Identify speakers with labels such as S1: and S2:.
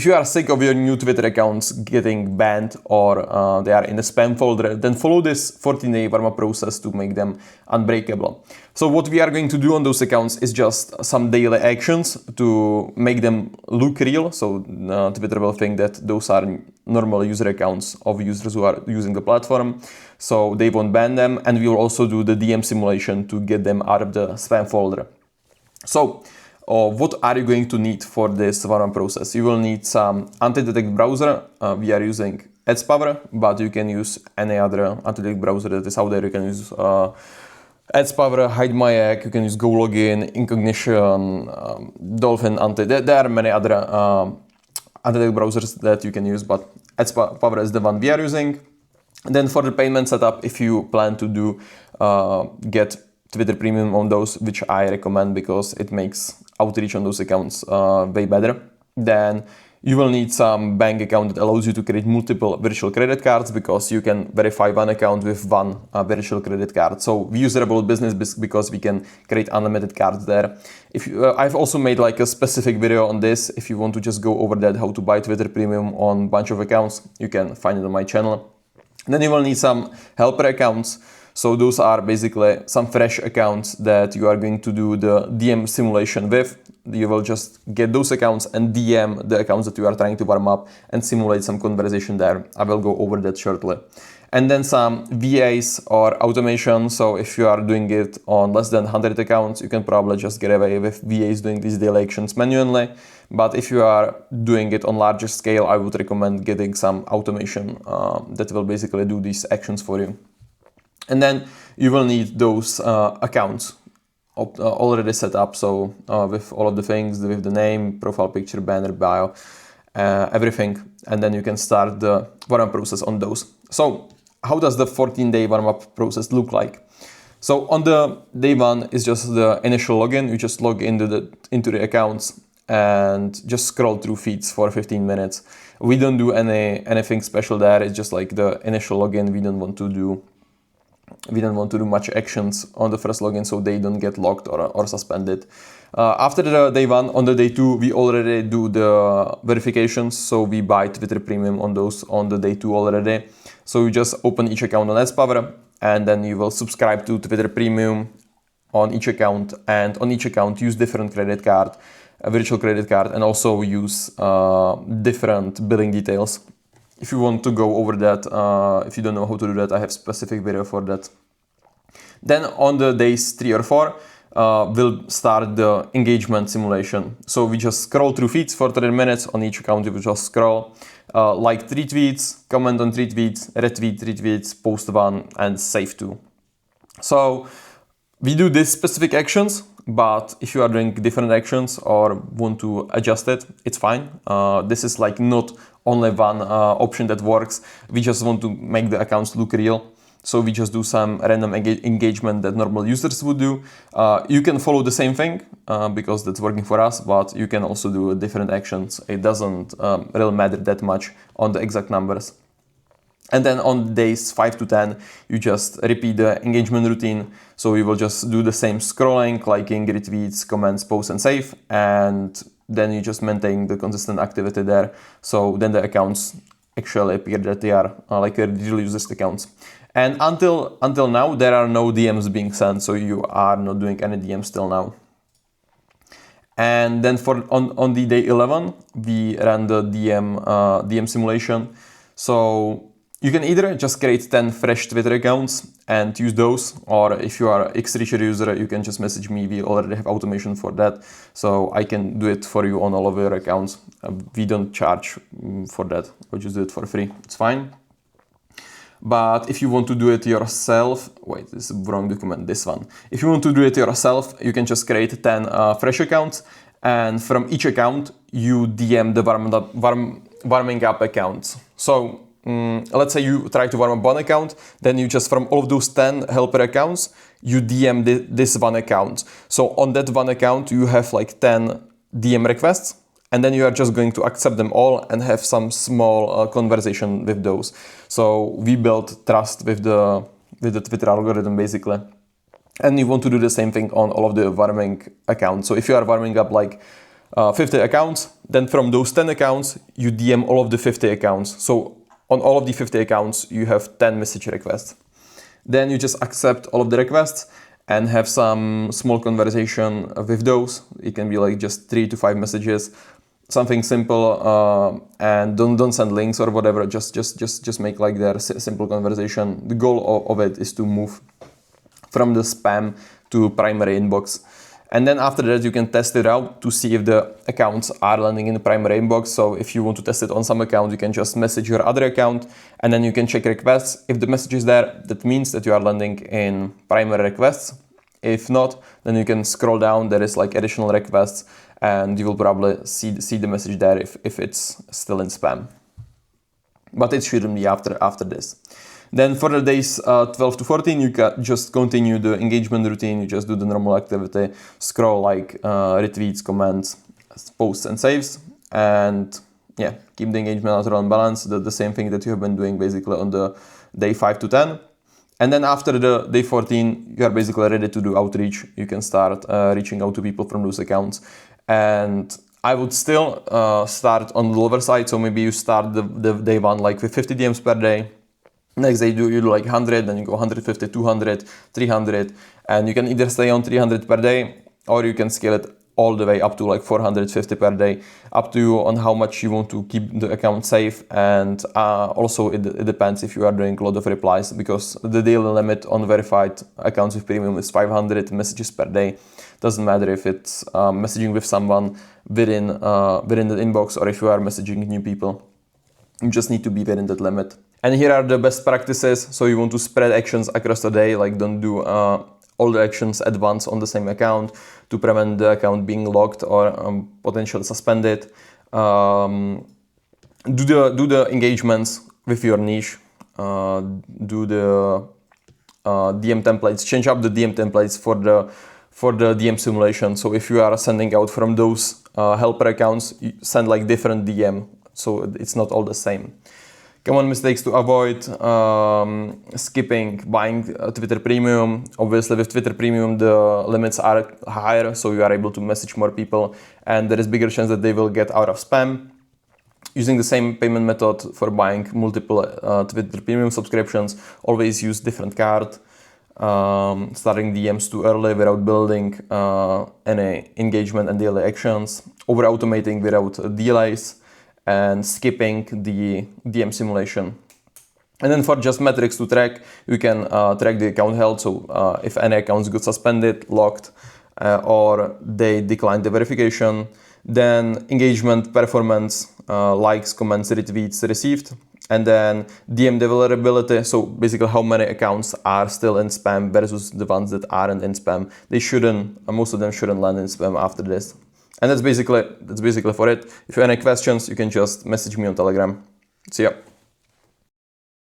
S1: if you are sick of your new Twitter accounts getting banned or they are in the spam folder, then follow this 14-day warm-up process to make them unbreakable. So what we are going to do on those accounts is just some daily actions to make them look real. So Twitter will think that those are normal user accounts of users who are using the platform. So they won't ban them, and we will also do the DM simulation to get them out of the spam folder. So what are you going to need for this warm-up process? You will need some anti-detect browser. We are using AdsPower, but you can use any other anti-detect browser that is out there. You can use AdsPower, HideMyAg, you can use GoLogin, Incognition, Dolphin Anti. There are many other anti-detect browsers that you can use, but AdsPower is the one we are using. And then for the payment setup, if you plan to do get Twitter Premium on those, which I recommend because it makes outreach on those accounts way better, then you will need some bank account that allows you to create multiple virtual credit cards, because you can verify one account with one virtual credit card. So we use Revolut Business because we can create unlimited cards there. If you, I've also made like a specific video on this. If you want to just go over that, how to buy Twitter Premium on a bunch of accounts, you can find it on my channel. Then you will need some helper accounts. So those are basically some fresh accounts that you are going to do the DM simulation with. You will just get those accounts and DM the accounts that you are trying to warm up and simulate some conversation there. I will go over that shortly. And then some VAs or automation. So if you are doing it on less than 100 accounts, you can probably just get away with VAs doing these daily actions manually. But if you are doing it on larger scale, I would recommend getting some automation that will basically do these actions for you. And then you will need those accounts already set up. So with all of the things, with the name, profile picture, banner, bio, everything. And then you can start the warm-up process on those. So how does the 14-day warm-up process look like? So on the day one is just the initial login. You just log into the accounts and just scroll through feeds for 15 minutes. We don't do anything special there. It's just like the initial login. We don't want to do much actions on the first login, so they don't get locked or suspended. After the day one, on the day two, we already do the verifications. So we buy Twitter Premium on those on the day two already. So you just open each account on AdsPower, and then you will subscribe to Twitter Premium on each account, and on each account use different credit card, a virtual credit card, and also use different billing details. If you want to go over that, if you don't know how to do that, I have a specific video for that. Then on the days 3 or 4, we'll start the engagement simulation. So we just scroll through feeds for 30 minutes. On each account, you will just scroll, like 3 tweets, comment on 3 tweets, retweet 3 tweets, post 1, and save 2. So we do these specific actions, but if you are doing different actions or want to adjust it, it's fine. This is like not only one option that works. We just want to make the accounts look real. So we just do some random engagement that normal users would do. You can follow the same thing because that's working for us, but you can also do different actions. It doesn't really matter that much on the exact numbers. And then on days 5 to 10, you just repeat the engagement routine. So you will just do the same scrolling, liking, retweets, comments, posts, and save. And then you just maintain the consistent activity there. So then the accounts actually appear that they are like real users' accounts. And until now, there are no DMs being sent. So you are not doing any DMs till now. And then on the day 11, we ran the DM simulation. So you can either just create 10 fresh Twitter accounts and use those, or if you are an X-Reacher user, you can just message me. We already have automation for that, so I can do it for you on all of your accounts. We don't charge for that. We'll just do it for free. It's fine. But if you want to do it yourself, wait, this is the wrong document, this one. If you want to do it yourself, you can just create 10 fresh accounts, and from each account, you DM the warming up accounts. So let's say you try to warm up one account, then you just from all of those 10 helper accounts, you DM this one account. So on that one account, you have like 10 DM requests, and then you are just going to accept them all and have some small conversation with those. So we build trust with the Twitter algorithm basically. And you want to do the same thing on all of the warming accounts. So if you are warming up like 50 accounts. Then from those 10 accounts, you DM all of the 50 accounts. So on all of the 50 accounts, you have 10 message requests. Then you just accept all of the requests and have some small conversation with those. It can be like just 3 to 5 messages, something simple, and don't send links or whatever. Just make like their simple conversation. The goal of it is to move from the spam to primary inbox. And then after that, you can test it out to see if the accounts are landing in the primary inbox. So if you want to test it on some account, you can just message your other account and then you can check requests. If the message is there, that means that you are landing in primary requests. If not, then you can scroll down. There is like additional requests and you will probably see the message there if it's still in spam. But it shouldn't be after this. Then for the days 12 to 14, you can just continue the engagement routine. You just do the normal activity, scroll like retweets, comments, posts and saves, and yeah, keep the engagement natural and balanced. The same thing that you have been doing basically on the day 5 to 10. And then after the day 14, you are basically ready to do outreach. You can start reaching out to people from those accounts. And I would still start on the lower side. So maybe you start the day 1 like with 50 DMs per day. Next day you do like 100, then you go 150, 200, 300, and you can either stay on 300 per day or you can scale it all the way up to like 450 per day, up to you on how much you want to keep the account safe. And also it depends if you are doing a lot of replies, because the daily limit on verified accounts with premium is 500 messages per day. Doesn't matter if it's messaging with someone within the inbox or if you are messaging new people. You just need to be within that limit. And here are the best practices. So you want to spread actions across the day, like don't do all the actions at once on the same account to prevent the account being locked or potentially suspended. Do the engagements with your niche. Do the DM templates. Change up the DM templates for the DM simulation. So if you are sending out from those helper accounts, you send like different DM, so it's not all the same. Common mistakes to avoid: skipping buying Twitter Premium. Obviously with Twitter Premium the limits are higher, so you are able to message more people and there is bigger chance that they will get out of spam. Using the same payment method for buying multiple Twitter Premium subscriptions, always use different card. Starting DMs too early without building any engagement and daily actions. Over automating without delays. And skipping the DM simulation. And then for just metrics to track, you can track the account health. So if any accounts got suspended, locked, or they declined the verification. Then engagement, performance, likes, comments, retweets received. And then DM deliverability. So basically how many accounts are still in spam versus the ones that aren't in spam. Most of them shouldn't land in spam after this. And that's basically for it. If you have any questions, you can just message me on Telegram. See ya.